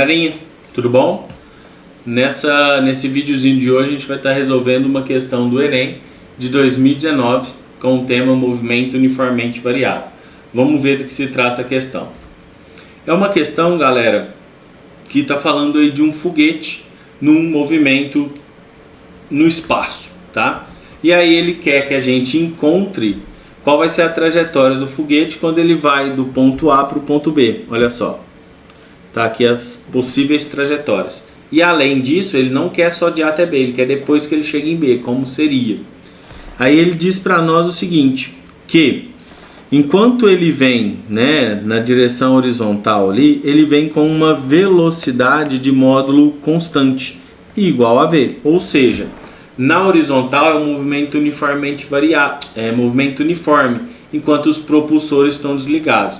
galerinha, tudo bom? Nesse videozinho de hoje a gente vai estar resolvendo uma questão do Enem de 2019 com o tema movimento uniformemente variado. Vamos ver do que se trata a questão. É uma questão, galera, que está falando aí de um foguete num movimento no espaço, tá? E aí ele quer que a gente encontre qual vai ser a trajetória do foguete quando ele vai do ponto A para o ponto B. Olha só, tá aqui as possíveis trajetórias. E além disso, ele não quer só de A até B, ele quer depois que ele chega em B, como seria. Aí ele diz para nós o seguinte, que enquanto ele vem, né, na direção horizontal ali, ele vem com uma velocidade de módulo constante, igual a V. Ou seja, na horizontal é um movimento uniformemente variado, é movimento uniforme, enquanto os propulsores estão desligados.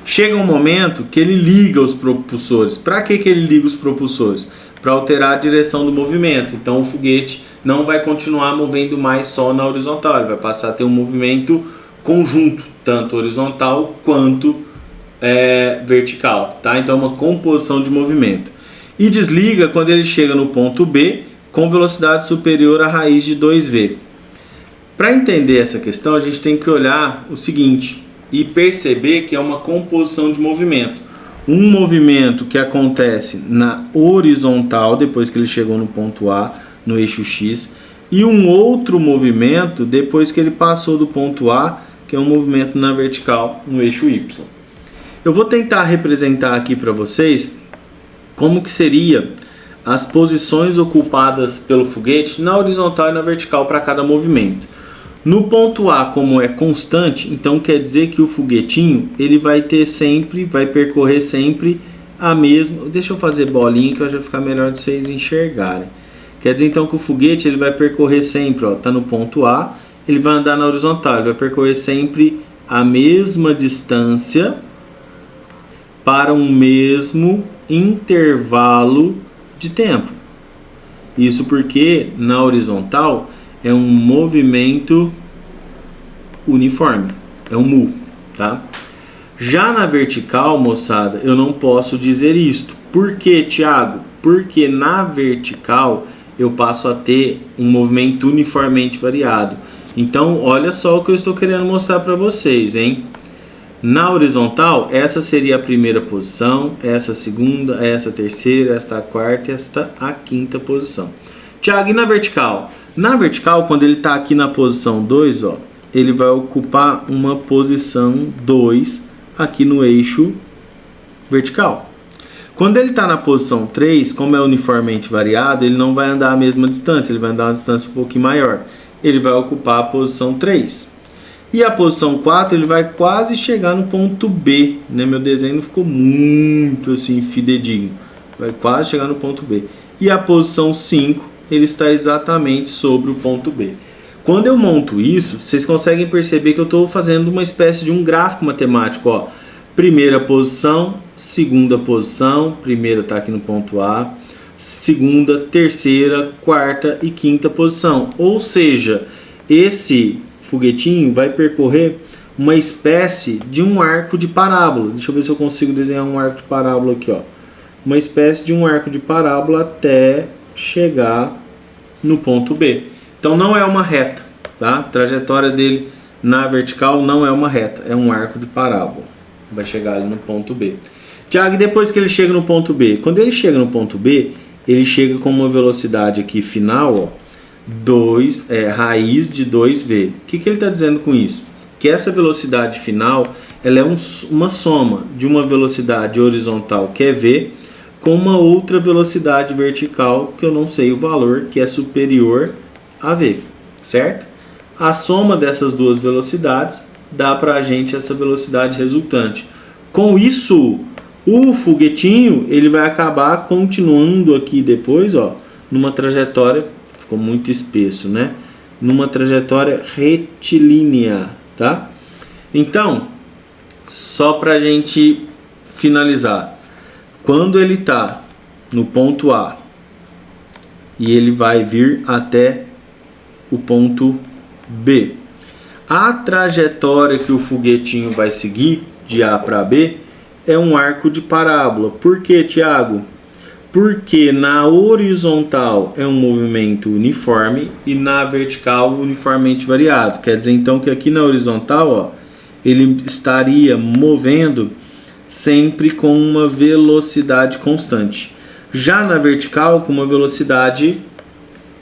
Chega um momento que ele liga os propulsores. Para que ele liga os propulsores? Para alterar a direção do movimento. Então o foguete não vai continuar movendo mais só na horizontal, ele vai passar a ter um movimento conjunto, tanto horizontal quanto vertical, tá? Então é uma composição de movimento. E desliga quando ele chega no ponto B com velocidade superior à raiz de 2v. Para entender essa questão, a gente tem que olhar o seguinte e perceber que é uma composição de movimento. Um movimento que acontece na horizontal, depois que ele chegou no ponto A, no eixo X, e um outro movimento depois que ele passou do ponto A, que é um movimento na vertical, no eixo Y. Eu vou tentar representar aqui para vocês como que seria as posições ocupadas pelo foguete na horizontal e na vertical para cada movimento. No ponto A, como é constante, então quer dizer que o foguetinho ele vai percorrer sempre a mesma... Deixa eu fazer bolinha que vai ficar melhor de vocês enxergarem. Quer dizer então que o foguete ele vai percorrer sempre, ó, tá no ponto A, ele vai andar na horizontal, ele vai percorrer sempre a mesma distância para um mesmo intervalo de tempo. Isso porque na horizontal é um movimento uniforme, é um mu, tá? Já na vertical, moçada, eu não posso dizer isto. Por quê, Thiago? Porque na vertical eu passo a ter um movimento uniformemente variado. Então, olha só o que eu estou querendo mostrar para vocês, hein? Na horizontal, essa seria a primeira posição, essa a segunda, essa a terceira, esta a quarta e esta a quinta posição. Tiago, e na vertical? Na vertical, quando ele está aqui na posição 2, ó, ele vai ocupar uma posição 2 aqui no eixo vertical. Quando ele está na posição 3, como é uniformemente variado, ele não vai andar a mesma distância, ele vai andar uma distância um pouquinho maior. Ele vai ocupar a posição 3. E a posição 4, ele vai quase chegar no ponto B, né? Meu desenho não ficou muito assim fidedigno. Vai quase chegar no ponto B. E a posição 5, ele está exatamente sobre o ponto B. Quando eu monto isso, vocês conseguem perceber que eu estou fazendo uma espécie de um gráfico matemático, ó. Primeira posição, segunda posição, primeira está aqui no ponto A, segunda, terceira, quarta e quinta posição. Ou seja, esse foguetinho vai percorrer uma espécie de um arco de parábola. Deixa eu ver se eu consigo desenhar um arco de parábola aqui, ó. Uma espécie de um arco de parábola até chegar no ponto B. Então não é uma reta, tá? A trajetória dele na vertical não é uma reta, é um arco de parábola. Vai chegar ali no ponto B. Tiago, e depois que ele chega no ponto B? Quando ele chega no ponto B, ele chega com uma velocidade aqui final, ó, raiz de 2v. O que ele está dizendo com isso? Que essa velocidade final ela é uma soma de uma velocidade horizontal, que é v, com uma outra velocidade vertical, que eu não sei o valor, que é superior a v, certo? A soma dessas duas velocidades dá para a gente essa velocidade resultante. Com isso, o foguetinho ele vai acabar continuando aqui depois, ó, numa trajetória... Ficou muito espesso, né? Numa trajetória retilínea, tá? Então, só para a gente finalizar. Quando ele está no ponto A e ele vai vir até o ponto B, a trajetória que o foguetinho vai seguir de A para B é um arco de parábola. Por quê, Thiago? Porque na horizontal é um movimento uniforme e na vertical uniformemente variado. Quer dizer então que aqui na horizontal, ó, ele estaria movendo sempre com uma velocidade constante. Já na vertical, com uma velocidade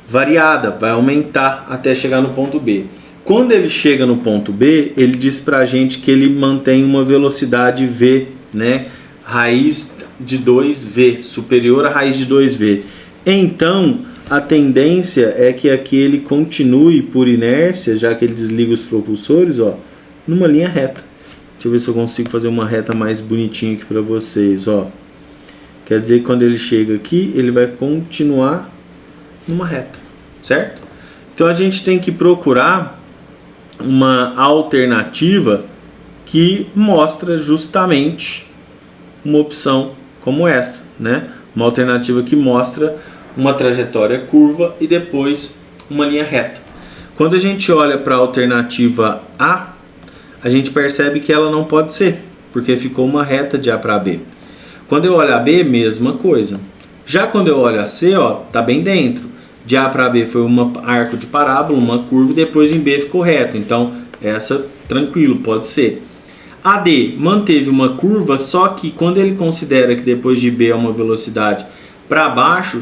variada, vai aumentar até chegar no ponto B. Quando ele chega no ponto B, ele diz pra gente que ele mantém uma velocidade V, né? Raiz de 2V, superior à raiz de 2V. Então, a tendência é que aqui ele continue por inércia, já que ele desliga os propulsores, ó, numa linha reta. Deixa eu ver se eu consigo fazer uma reta mais bonitinha aqui para vocês, ó. Quer dizer que quando ele chega aqui, ele vai continuar numa reta, certo? Então a gente tem que procurar uma alternativa que mostra justamente uma opção como essa, né? Uma alternativa que mostra uma trajetória curva e depois uma linha reta. Quando a gente olha para a alternativa A, a gente percebe que ela não pode ser, porque ficou uma reta de A para B. Quando eu olho a B, mesma coisa. Já quando eu olho a C, ó, tá bem dentro. De A para B foi um arco de parábola, uma curva, e depois em B ficou reto. Então, essa, tranquilo, pode ser. A D manteve uma curva, só que quando ele considera que depois de B é uma velocidade para baixo,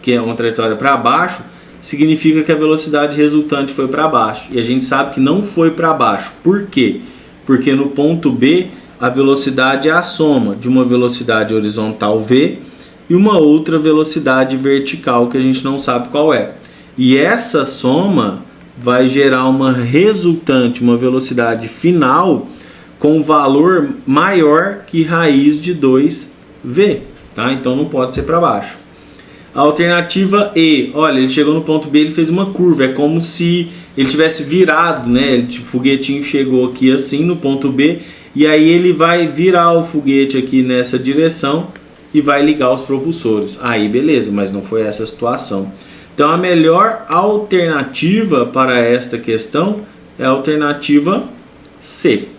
que é uma trajetória para baixo, significa que a velocidade resultante foi para baixo. E a gente sabe que não foi para baixo. Por quê? Porque no ponto B, a velocidade é a soma de uma velocidade horizontal V e uma outra velocidade vertical que a gente não sabe qual é. E essa soma vai gerar uma resultante, uma velocidade final com valor maior que raiz de 2V, tá? Então não pode ser para baixo. A alternativa E, olha, ele chegou no ponto B, ele fez uma curva, é como se ele tivesse virado, né? O foguetinho chegou aqui assim no ponto B, e aí ele vai virar o foguete aqui nessa direção e vai ligar os propulsores. Aí beleza, mas não foi essa a situação. Então a melhor alternativa para esta questão é a alternativa C.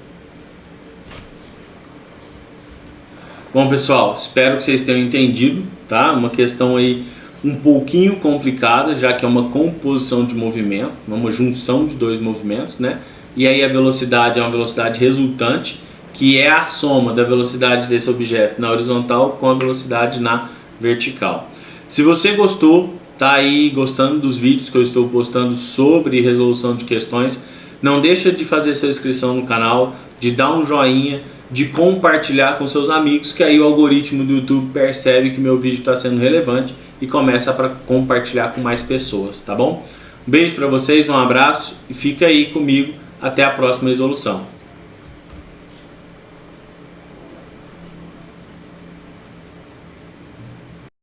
Bom, pessoal, espero que vocês tenham entendido, tá? Uma questão aí um pouquinho complicada, já que é uma composição de movimento, uma junção de dois movimentos, né? E aí a velocidade é uma velocidade resultante, que é a soma da velocidade desse objeto na horizontal com a velocidade na vertical. Se você gostou, tá aí gostando dos vídeos que eu estou postando sobre resolução de questões, não deixa de fazer sua inscrição no canal, de dar um joinha, de compartilhar com seus amigos, que aí o algoritmo do YouTube percebe que meu vídeo está sendo relevante e começa para compartilhar com mais pessoas, tá bom? Um beijo para vocês, um abraço e fica aí comigo até a próxima resolução.